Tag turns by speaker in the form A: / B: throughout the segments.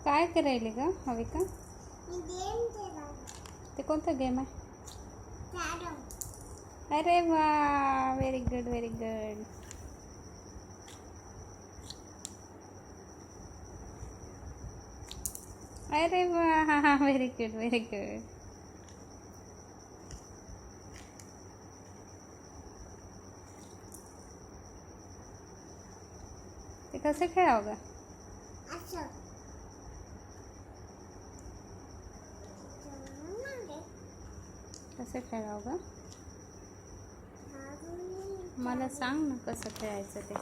A: काय करायले ग हविका? ते कोणता गेम आहे? अरे वा, व्हेरी गुड व्हेरी गुड. अरे वा, व्हेरी गुड व्हेरी गुड. ते कसं खेळावं ग? कसं खेळावं ग? मला सांग ना कसं खेळायचं ते.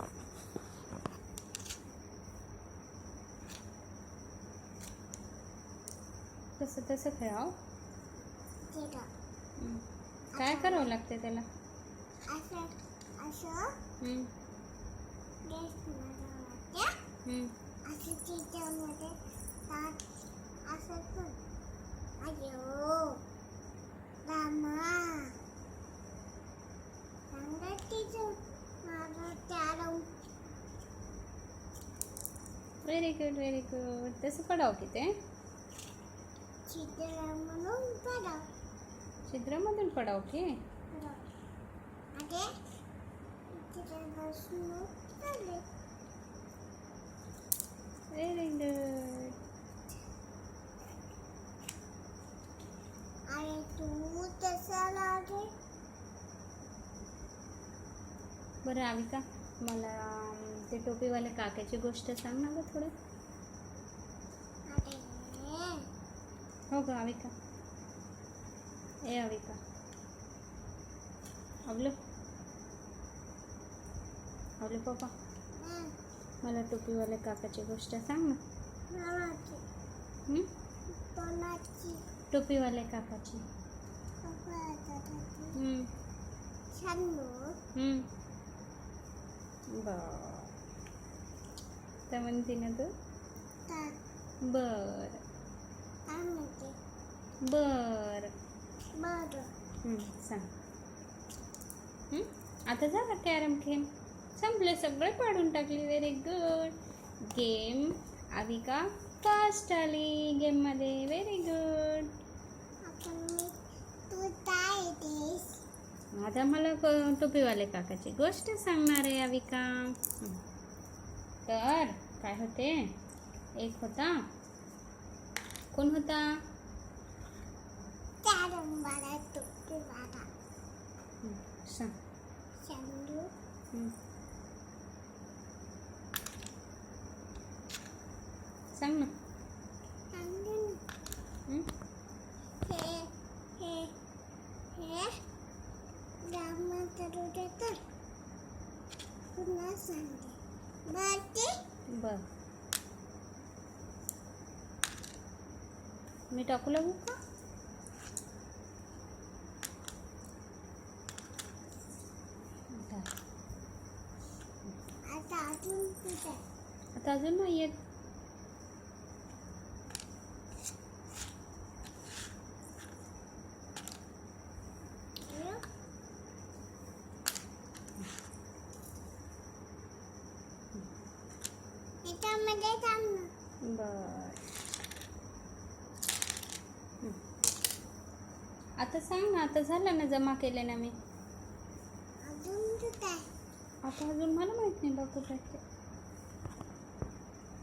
A: कसं तसं खेळावं. काय करावं लागते त्याला? Very good very good. तसं पडाव की ते छिद्रामधून पडाव की. Very good. बरं आविका, मला ते टोपीवाल्या काक्याची गोष्ट सांग ना ग थोडं. हो ग आविका. ए आविका, अवलो अवलो पप्पा, मला टोपीवाल्या काकाची गोष्ट सांग ना. टोपीवाल्या काकाची. बर तर म्हणते ना तू. बर बर सांग. आता झाला कॅरम खेळ संपले, सगळे पाडून टाकली. Very good. Game Avika first आली गेममध्ये. Very good. आता मला टोपीवाले काकाची गोष्ट सांगणार आहे आविका. तर काय होते, एक होता. कोण होता? सांग. सांग ना. बर मी टाकू लागू का? आता अजून नाही येत. बर आता सांग ना. आता झालं ना जमा केले ना मी. आता अजून मला माहित नाही बा कुठे.